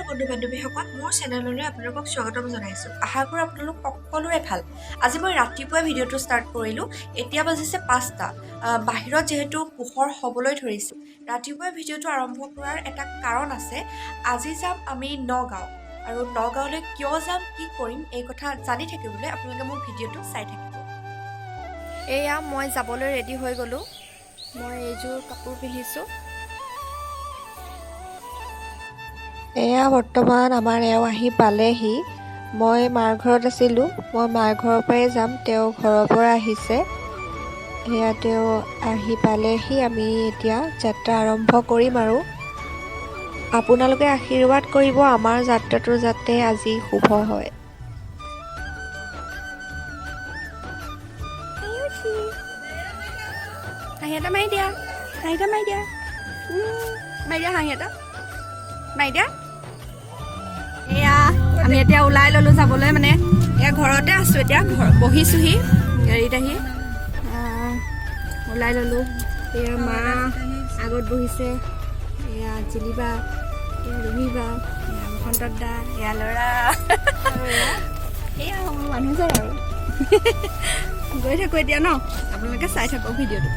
বন্ধু বান্ধৱীসকল মোৰ চেনেললৈ আপোনালোকক স্বাগতম জনাইছোঁ। আশা কৰোঁ আপোনালোক সকলোৰে ভাল। আজি মই ৰাতিপুৱাই ভিডিঅ'টো ষ্টাৰ্ট কৰিলোঁ। এতিয়া বাজিছে 5টা। বাহিৰত যিহেতু পোহৰ হ'বলৈ ধৰিছে, ৰাতিপুৱাই ভিডিঅ'টো আৰম্ভ কৰাৰ এটা কাৰণ আছে। আজি যাম আমি নগাঁও, আৰু নগাঁৱলৈ কিয় যাম, কি কৰিম, এই কথা জানি থাকিবলৈ আপোনালোকে মোৰ ভিডিঅ'টো চাই থাকিব। এয়া মই যাবলৈ ৰেডি হৈ গ'লোঁ। মই এইযোৰ কাপোৰ পিন্ধিছোঁ। এয়া বৰ্তমান আমাৰ এওঁ আহি পালেহি। মই মাৰ ঘৰত আছিলোঁ। মই মাৰ ঘৰৰ পৰাই যাম, তেওঁ ঘৰৰ পৰা আহিছে। এয়া তেওঁ আহি পালেহি। আমি এতিয়া যাত্ৰা আৰম্ভ কৰিম আৰু আপোনালোকে আশীৰ্বাদ কৰিব আমাৰ যাত্ৰাটো যাতে আজি শুভ হয়। হাঁহি এটা মাৰি দিয়া, হাঁহি এটা মাৰি দিয়া, মাৰি দিয়া, হাঁহি এটা মাৰি দিয়া। এয়া আমি এতিয়া ওলাই ল'লোঁ যাবলৈ, মানে এয়া ঘৰতে আছোঁ এতিয়া, বহিছোঁহি গাড়ীত আহি ওলাই ল'লোঁ। এয়া মা আগত বহিছে, এয়া জিলিবা, এয়া ৰুমিবা, এয়া বসন্তত দা, এয়া ল'ৰা, এয়া মোৰ মানুহ যায় আৰু গৈ থাকোঁ এতিয়া ন, আপোনালোকে চাই থাকক ভিডিঅ'টো।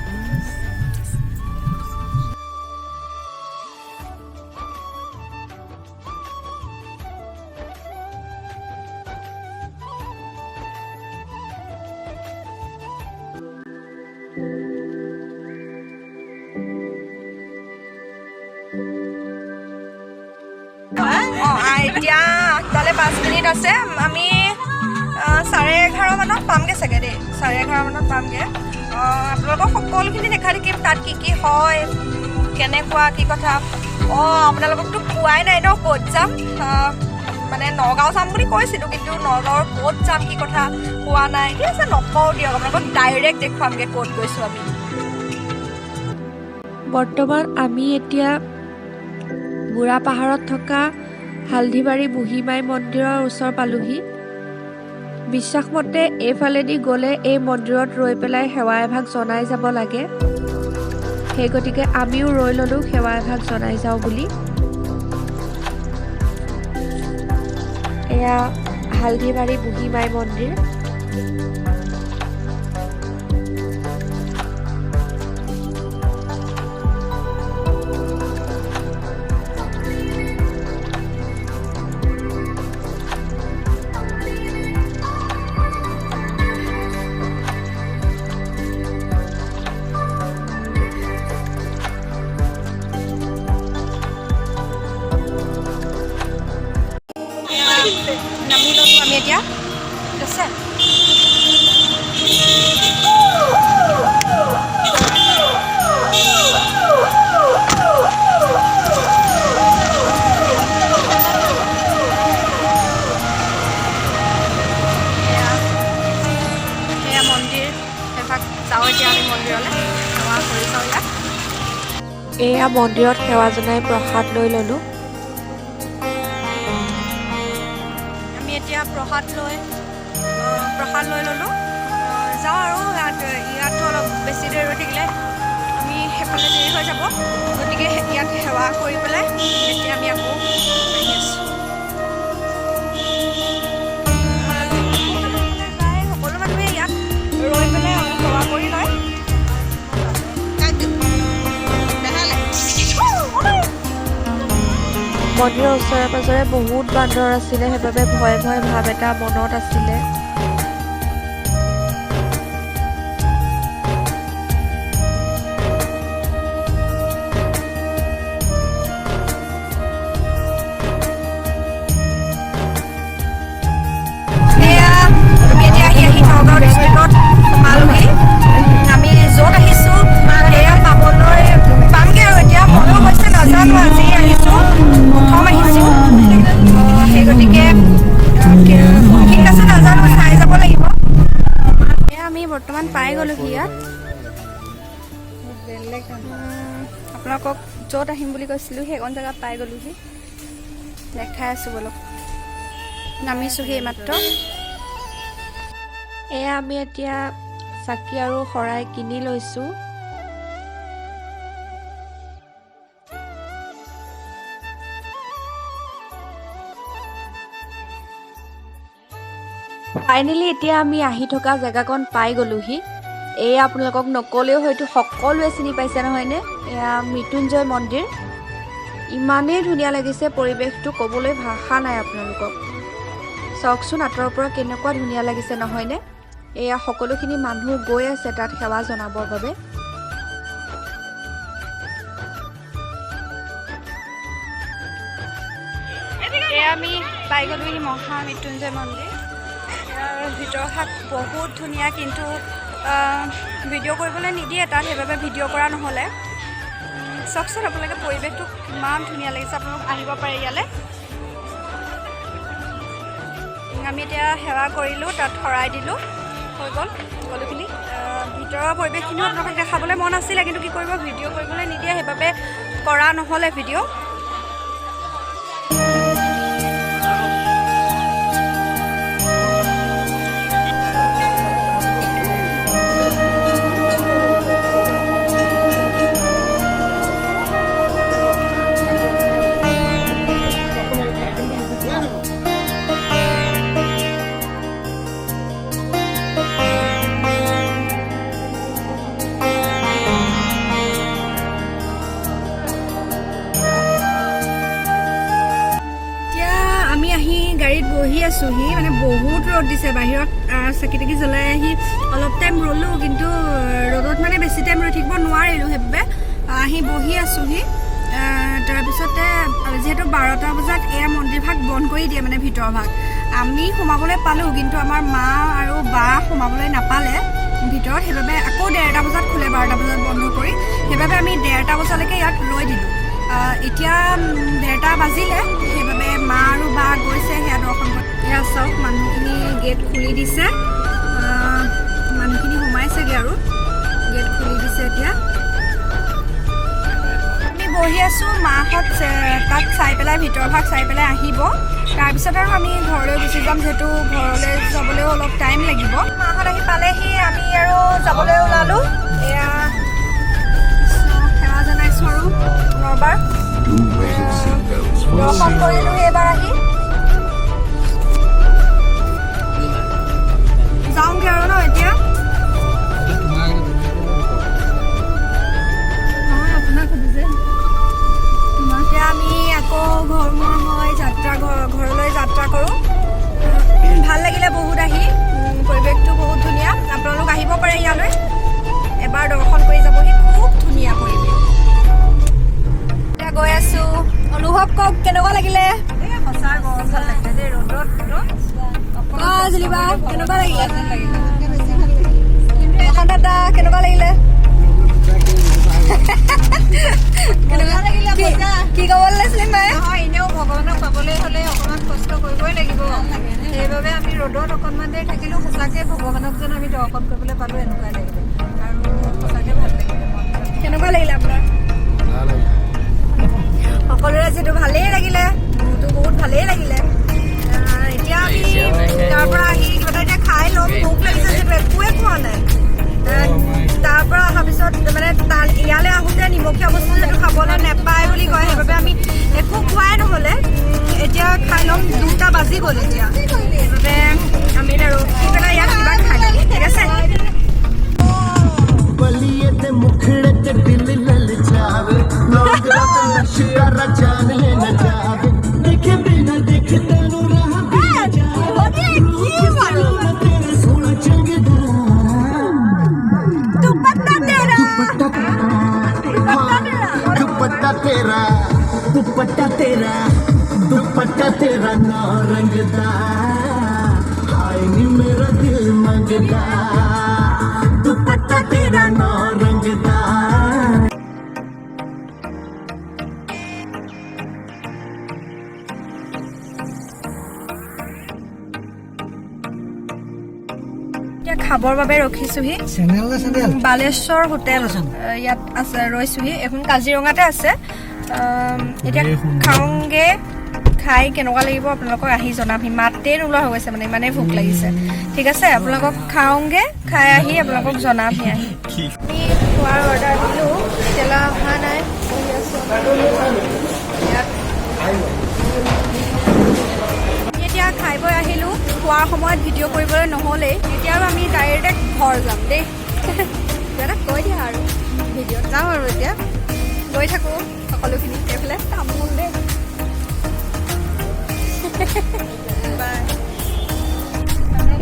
এতিয়া 8টালৈ 5 মিনিট আছে। আমি 11:30 মানত পামগৈ চাগে দেই, 11:30 মানত পামগৈ। আপোনালোকক সকলোখিনি দেখা থাকিম, তাত কি কি হয়, কেনেকুৱা কি কথা। আপোনালোককতো পোৱাই নাই ন ক'ত যাম, মানে নগাঁও যাম বুলি কৈছিলোঁ, কিন্তু নগাঁৱৰ ক'ত যাম কি কথা পোৱা নাই। ঠিক আছে, নকওঁ দিয়ক, আপোনালোকক ডাইৰেক্ট দেখুৱামগৈ ক'ত গৈছোঁ আমি। বৰ্তমান আমি এতিয়া বুঢ়া পাহাৰত থকা হালধিবাৰী বুঢ়ীমাই মন্দিৰৰ ওচৰ পালোহি। বিশ্বাসমতে এইফালেদি গ'লে এই মন্দিৰত ৰৈ পেলাই সেৱা এভাগ জনাই যাব লাগে। সেই গতিকে আমিও ৰৈ ল'লোঁ সেৱা এভাগ জনাই যাওঁ বুলি। এয়া হালধিবাৰী বুঢ়ীমাই মন্দিৰ। নামি ল'লোঁ আমি এতিয়া, ঠিক আছে। এয়া মন্দিৰ, এভাগ যাওঁ এতিয়া আমি মন্দিৰলৈ, সেৱা কৰি যাওঁ ইয়াত। এয়া মন্দিৰত সেৱা জনাই প্ৰসাদ লৈ ল'লোঁ। এতিয়া প্ৰসাদ লৈ ল'লোঁ, যাওঁ আৰু ইয়াতো অলপ বেছি দেৰি ৰৈ থাকিলে আমি সেইফালে দেৰি হৈ যাব, গতিকে ইয়াত সেৱা কৰি পেলাই এতিয়া আমি আকৌ আহি আছোঁ। সকলো মানুহে ইয়াত ৰৈ পেলাই সেৱা কৰি লয়। মন্দিৰৰ ওচৰে পাজৰে বহুত বান্দৰ আছিলে, সেইবাবে ভয় ভয় ভাৱ এটা মনত আছিলে। এয়া আমি এতিয়া আহি নগাঁও ডিষ্ট্ৰিক্টত সোমালোহি। আমি য'ত আহিছোঁ সেয়া পাবলৈ পামগৈ আৰু এতিয়া। ময়ো অৱশ্যে নাজানো, আজি আহিছোঁ, প্ৰথম আহিছোঁ, সেই গতিকে ঠিক আছে, নাজানো, চাই যাব লাগিব। এয়া আমি বৰ্তমান পাই গ'লোহি ইয়াত। আপোনালোকক য'ত আহিম বুলি কৈছিলোঁ সেইকণ জেগাত পাই গ'লোহি, দেখাই আছোঁ বলক। নামিছোঁহি এইমাত্ৰ। এয়া আমি এতিয়া চাকি আৰু শৰাই কিনি লৈছোঁ। ফাইনেলি এতিয়া আমি আহি থকা জেগাকণ পাই গ'লোহি। এয়া আপোনালোকক নক'লেও হয়তো সকলোৱে চিনি পাইছে নহয়নে? এয়া মৃত্যুঞ্জয় মন্দিৰ। ইমানেই ধুনীয়া লাগিছে পৰিৱেশটো, ক'বলৈ ভাষা নাই আপোনালোকক। চাওকচোন আঁতৰৰ পৰা কেনেকুৱা ধুনীয়া লাগিছে নহয়নে? এয়া সকলোখিনি মানুহ গৈ আছে তাত সেৱা জনাবৰ বাবে। এয়া আমি পাই গ'লোহি মহা মৃত্যুঞ্জয় মন্দিৰ। ইয়াৰ ভিতৰভাগ বহুত ধুনীয়া, কিন্তু ভিডিঅ' কৰিবলৈ নিদিয়ে তাত, সেইবাবে ভিডিঅ' কৰা নহ'লে। চাওকচোন আপোনালোকে পৰিৱেশটো কিমান ধুনীয়া লাগিছে, আপোনালোক আহিব পাৰে ইয়ালৈ। আমি এতিয়া সেৱা কৰিলোঁ, তাত শৰাই দিলোঁ, হৈ গ'ল সকলোখিনি। ভিতৰৰ পৰিৱেশখিনিও আপোনালোকক দেখাবলৈ মন আছিলে, কিন্তু কি কৰিব, ভিডিঅ' কৰিবলৈ নিদিয়ে, সেইবাবে কৰা নহ'লে ভিডিঅ'। আমি আহি গাড়ীত বহি আছোঁহি, মানে বহুত ৰ'দ দিছে বাহিৰত। চাকি তাকি জ্বলাই আহি অলপ টাইম ৰ'লোঁ, কিন্তু ৰ'দত মানে বেছি টাইম ৰৈ থাকিব নোৱাৰিলোঁ, সেইবাবে আহি বহি আছোঁহি। তাৰপিছতে যিহেতু 12টা বজাত এয়া মন্দিৰভাগ বন্ধ কৰি দিয়ে, মানে ভিতৰৰ ভাগ। আমি সোমাবলৈ পালোঁ, কিন্তু আমাৰ মা আৰু বা সোমাবলৈ নাপালে ভিতৰত, সেইবাবে আকৌ 1:30 বজাত খোলে, 12টা বজাত বন্ধ কৰি। সেইবাবে আমি 1:30 বজালৈকে ইয়াত ৰৈ দিলোঁ। এতিয়া 1:30 বাজিলে, সেইবাবে মা আৰু বা গৈছে সেয়া দৰ্শন কৰি। এয়া চাওক মানুহখিনি গেট খুলি দিছে, মানুহখিনি সোমাইছেগৈ আৰু গেট খুলি দিছে এতিয়া। আমি বহি আছোঁ, মাহঁত তাত চাই পেলাই ভিতৰৰ ভাগ চাই পেলাই আহিব। তাৰপিছত আৰু আমি ঘৰলৈ গুচি যাম, যিহেতু ঘৰলৈ যাবলৈও অলপ টাইম লাগিব। মাহঁত আহি পালেহি, আমি আৰু যাবলৈ ওলালোঁ। এয়া সেৱা জনাইছোঁ আৰু পুনৰবাৰ দৰ্শন কৰিলোঁ এইবাৰ আহি। যাওঁগৈ আৰু ন এতিয়া। নহয় আপোনাক সুধিছে। এতিয়া আমি আকৌ ঘৰমুৱা হৈ ঘৰলৈ যাত্ৰা কৰোঁ। ভাল লাগিলে বহুত আহি, পৰিৱেশটো বহুত ধুনীয়া। আপোনালোক আহিব পাৰে ইয়ালৈ, এবাৰ দৰ্শন কৰি যাবহি, খুব ধুনীয়া পৰিৱেশ। এতিয়া গৈ আছোঁ, অনুভৱ কওক কেনেকুৱা লাগিলে? সঁচা গৰম ভাল লাগিলে দেই, ৰ'দত জুলিবা কেনেকুৱা লাগিলে? দাদা কেনেকুৱা লাগিলে? কি ক'বলৈ লৈছিলে নাই? এনেও ভগৱানক পাবলৈ হ'লে অকণমান কষ্ট কৰিবই লাগিব, সেইবাবে আমি ৰ'দত অকণমান দেৰি থাকিলোঁ। সঁচাকৈ ভগৱানক যেন আমি দৰ্শন কৰিবলৈ পালোঁ, এনেকুৱা লাগিলে আৰু সঁচাকৈ ভাল লাগিলে। কেনেকুৱা লাগিলে আপোনাৰ? সকলোৰে যিহেতু ভালেই লাগিলে, মোৰতো বহুত ভালেই লাগিলে। এতিয়া আমি তাৰ পৰা আহি কিবা এটা এতিয়া খাই ল'ম, ভোক লাগিছে যিহেতু, একোৱে খোৱা নাই। তাৰ পৰা অহাৰ পিছত মানে ইয়ালৈ আহোঁতে নিমখীয়া বস্তু যিহেতু খাবলৈ নাপায় বুলি কয়, সেইবাবে আমি একো খোৱাই নহ'লে। এতিয়া খাই ল'ম, 2টা বাজি গ'ল এতিয়া, সেইবাবে আমি এতিয়া ৰখি পেলাই ইয়াত কিবা খাই ল'ম, ঠিক আছে? दुपट्टा तेरा नौ रंगदा, हाय नी मेरा दिल मंगदा, दुपट्टा तेरा नौ रंगदा। এতিয়া খাবৰ বাবে ৰখিছোহি, বালেশ্বৰ হোটেল ইয়াত আছে, ৰৈছোহি। এখন কাজিৰঙাতে আছে। এতিয়া খাওঁগে, খাই কেনেকুৱা লাগিব আপোনালোকক আহি জনামহি। মাতেই নোলোৱা হৈ গৈছে, মানে ইমানেই ভোক লাগিছে। ঠিক আছে, আপোনালোকক খাওঁগে, খাই আহি আপোনালোকক জনামহি আহি। আমি খোৱাৰ অৰ্ডাৰ দিলোঁ, এতিয়ালৈ অহা নাই, বহি আছোঁ। এতিয়া খাই বৈ আহিলোঁ। খোৱাৰ সময়ত ভিডিঅ' কৰিবলৈ নহ'লেই এতিয়া আৰু আমি ডাইৰেক্ট ঘৰ যাম দেই কিবা এটা কৈ দিয়া আৰু ভিডিঅ'ত যাওঁ আৰু এতিয়া গৈ থাকোঁ সকলোখিনি এইফালে তামোল দেই বাই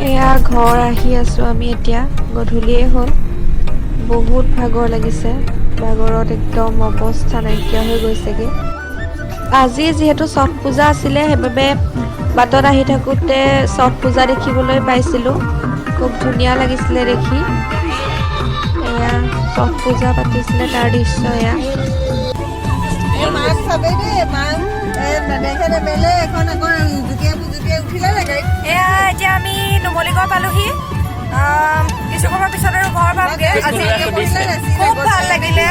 এয়া ঘৰ আহি আছোঁ আমি এতিয়া গধূলিয়ে হ'ল বহুত ভাগৰ লাগিছে ভাগৰত একদম অৱস্থা নাইকিয়া হৈ গৈছেগৈ আজি যিহেতু ছট পূজা আছিলে সেইবাবে বাটত আহি থাকোঁতে ছট পূজা দেখিবলৈ পাইছিলোঁ খুব ধুনীয়া লাগিছিলে দেখি এয়া ছট পূজা পাতিছিলে তাৰ দৃশ্য এয়া মাক চাবেই দেই মাক নেদেখে নেমেলে এখন আকৌ জুতিয়াই উঠিলে লাগে এয়া এতিয়া আমি নুমলীগড় পালোহি কিছু সময়ৰ পিছত আৰু ঘৰ পামগৈ আজি খুব ভাল লাগিলে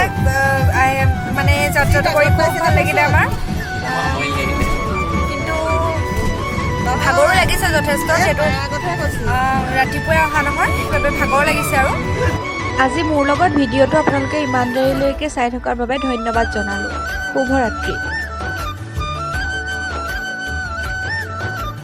মানে যাত্ৰাটো কৰি খুব ভাল লাগিলে আমাৰ কিন্তু ভাগৰো লাগিছে যথেষ্ট যিহেতু ৰাতিপুৱাই অহা নহয় সেইবাবে ভাগৰ লাগিছে আৰু আজি মোৰ লগত ভিডিঅ'টো আপোনালোকে ইমান দেৰিলৈকে চাই থকাৰ বাবে ধন্যবাদ জনালোঁ শুভৰাত্ৰি